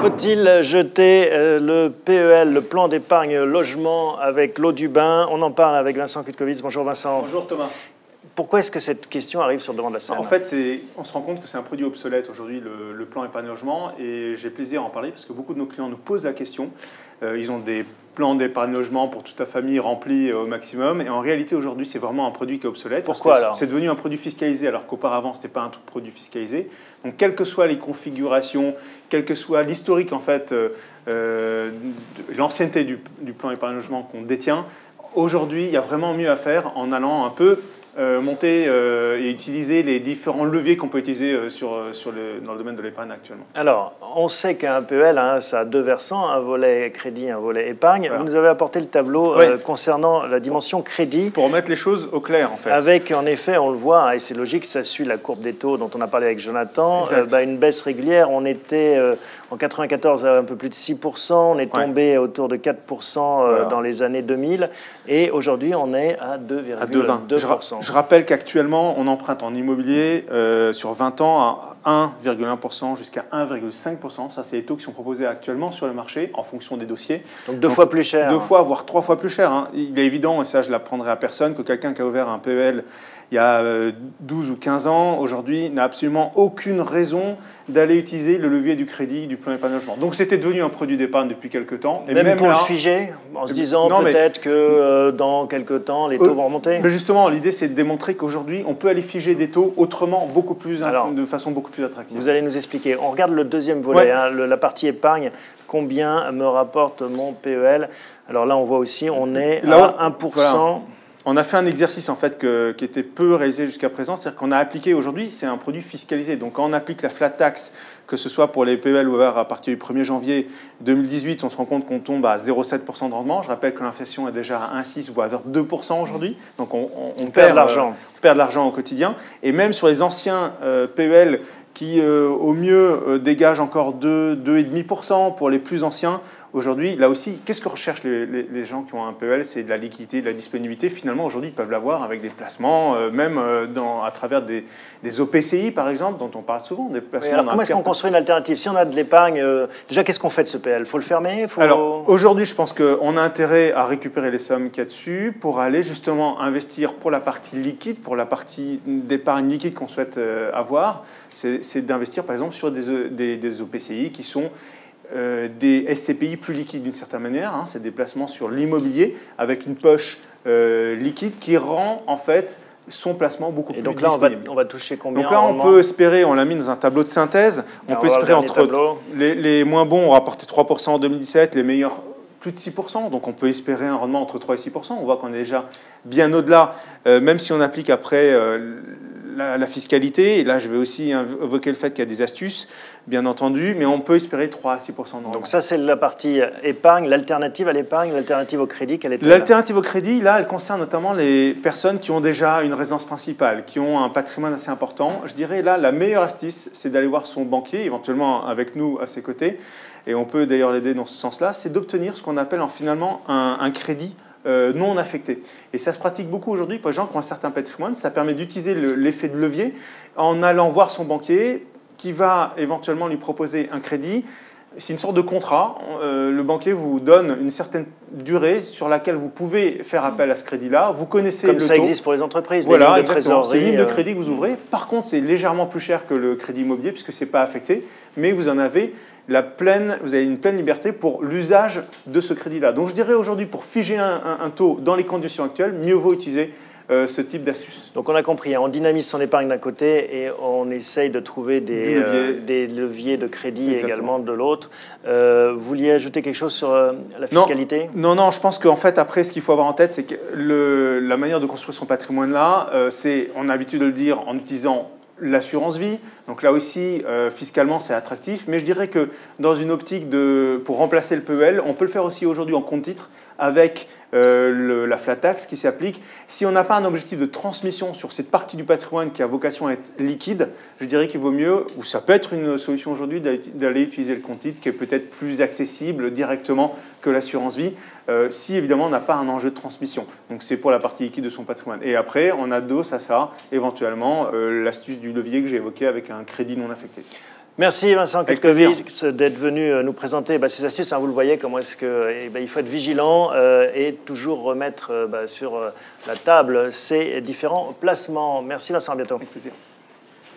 Faut-il jeter le PEL, le plan d'épargne logement, avec l'eau du bain? On en parle avec Vincent Kutkovitz. Bonjour Vincent. Bonjour Thomas. Pourquoi est-ce que cette question arrive sur le devant de la scène? En fait, on se rend compte que c'est un produit obsolète aujourd'hui, le plan épargne logement, et j'ai plaisir à en parler parce que beaucoup de nos clients nous posent la question. Ils ont des plans d'épargne logement pour toute la famille remplis au maximum, et en réalité aujourd'hui c'est vraiment un produit qui est obsolète. Pourquoi alors? C'est devenu un produit fiscalisé alors qu'auparavant c'était pas un produit fiscalisé. Donc quelles que soient les configurations, quel que soit l'historique en fait, l'ancienneté du plan épargne logement qu'on détient, aujourd'hui il y a vraiment mieux à faire en allant un peu monter et utiliser les différents leviers qu'on peut utiliser dans le domaine de l'épargne actuellement. Alors, on sait qu'un PEL, ça a deux versants, un volet crédit, un volet épargne. Voilà. Vous nous avez apporté le tableau concernant la dimension crédit. Pour remettre les choses au clair, en fait. Avec, en effet, on le voit, et c'est logique, ça suit la courbe des taux dont on a parlé avec Jonathan, une baisse régulière. On était en 94 à un peu plus de 6%, on est tombé autour de 4% dans les années 2000, et aujourd'hui on est à 2,2%. Je rappelle qu'actuellement, on emprunte en immobilier sur 20 ans à 1,1% jusqu'à 1,5%. Ça, c'est les taux qui sont proposés actuellement sur le marché en fonction des dossiers. Donc deux fois plus cher. 2 fois, voire 3 fois plus cher. Hein. Il est évident, et ça, je l'apprendrai à personne, que quelqu'un qui a ouvert un PEL il y a 12 ou 15 ans, aujourd'hui, n'a absolument aucune raison d'aller utiliser le levier du crédit, du plan d'épargne logement. Donc, c'était devenu un produit d'épargne depuis quelques temps. Et même pour le figer, en se disant peut-être que dans quelques temps, les taux vont remonter. Mais justement, l'idée, c'est de démontrer qu'aujourd'hui, on peut aller figer des taux autrement, de façon beaucoup plus attractive. Vous allez nous expliquer. On regarde le deuxième volet, la partie épargne. Combien me rapporte mon PEL? Alors là, on voit aussi, on est à 1%. Voilà. On a fait un exercice en fait qui était peu réalisé jusqu'à présent, c'est-à-dire qu'on a appliqué aujourd'hui, c'est un produit fiscalisé. Donc quand on applique la flat tax, que ce soit pour les PEL ouverts à partir du 1er janvier 2018, on se rend compte qu'on tombe à 0,7% de rendement. Je rappelle que l'inflation est déjà à 1,6 voire 2% aujourd'hui. Donc on perd de l'argent. On perd de l'argent au quotidien. Et même sur les anciens PEL qui au mieux dégagent encore 2,5% pour les plus anciens. Aujourd'hui, là aussi, qu'est-ce que recherchent les gens qui ont un PEL? C'est de la liquidité, de la disponibilité. Finalement, aujourd'hui, ils peuvent l'avoir avec des placements, même à travers des OPCI, par exemple, dont on parle souvent. Des placements. Alors, comment est-ce qu'on construit une alternative? Si on a de l'épargne, déjà, qu'est-ce qu'on fait de ce PEL? Il faut le fermer? Alors, aujourd'hui, je pense qu'on a intérêt à récupérer les sommes qu'il y a dessus pour aller justement investir pour la partie liquide, pour la partie d'épargne liquide qu'on souhaite avoir. C'est d'investir, par exemple, sur des OPCI qui sont des SCPI plus liquides d'une certaine manière. Hein, c'est des placements sur l'immobilier avec une poche liquide qui rend en fait son placement beaucoup plus disponible. Et donc là, on va toucher combien? Donc là, on peut espérer, on l'a mis dans un tableau de synthèse, on peut espérer entre les moins bons ont rapporté 3% en 2017, les meilleurs plus de 6%, donc on peut espérer un rendement entre 3 et 6%. On voit qu'on est déjà bien au-delà, même si on applique après la fiscalité, et là je vais aussi évoquer le fait qu'il y a des astuces, bien entendu, mais on peut espérer 3 à 6% de rendement. Donc ça c'est la partie épargne, l'alternative à l'épargne, l'alternative au crédit, quelle est-elle? L'alternative au crédit, là, elle concerne notamment les personnes qui ont déjà une résidence principale, qui ont un patrimoine assez important. Je dirais là, la meilleure astuce, c'est d'aller voir son banquier, éventuellement avec nous à ses côtés, et on peut d'ailleurs l'aider dans ce sens-là, c'est d'obtenir ce qu'on appelle finalement un crédit non affecté. Et ça se pratique beaucoup aujourd'hui pour les gens qui ont un certain patrimoine. Ça permet d'utiliser l'effet de levier en allant voir son banquier qui va éventuellement lui proposer un crédit. C'est une sorte de contrat. Le banquier vous donne une certaine durée sur laquelle vous pouvez faire appel à ce crédit-là. Vous connaissez le taux. Comme ça existe pour les entreprises, voilà, des lignes de trésorerie. C'est une ligne de crédit que vous ouvrez. Par contre, c'est légèrement plus cher que le crédit immobilier puisque ce n'est pas affecté. Mais vous en avez vous avez une pleine liberté pour l'usage de ce crédit-là. Donc je dirais aujourd'hui, pour figer un taux dans les conditions actuelles, mieux vaut utiliser ce type d'astuce. Donc on a compris, on dynamise son épargne d'un côté et on essaye de trouver des leviers de crédit également de l'autre. Vous vouliez ajouter quelque chose sur la fiscalité? Non, je pense qu'en fait, après, ce qu'il faut avoir en tête, c'est que la manière de construire son patrimoine là, on a l'habitude de le dire en utilisant l'assurance vie. Donc là aussi, fiscalement, c'est attractif. Mais je dirais que dans une optique pour remplacer le PEL, on peut le faire aussi aujourd'hui en compte titre avec la flat tax qui s'applique. Si on n'a pas un objectif de transmission sur cette partie du patrimoine qui a vocation à être liquide, je dirais qu'il vaut mieux, ou ça peut être une solution aujourd'hui, d'aller utiliser le compte titre qui est peut-être plus accessible directement que l'assurance vie, si évidemment on n'a pas un enjeu de transmission. Donc c'est pour la partie liquide de son patrimoine. Et après, on adosse à ça éventuellement l'astuce du levier que j'ai évoqué avec un crédit non affecté. Merci Vincent Ketkovics d'être venu nous présenter ces astuces. Vous le voyez, comment est-ce qu'il faut être vigilant et toujours remettre sur la table ces différents placements. Merci Vincent, à bientôt. Avec plaisir.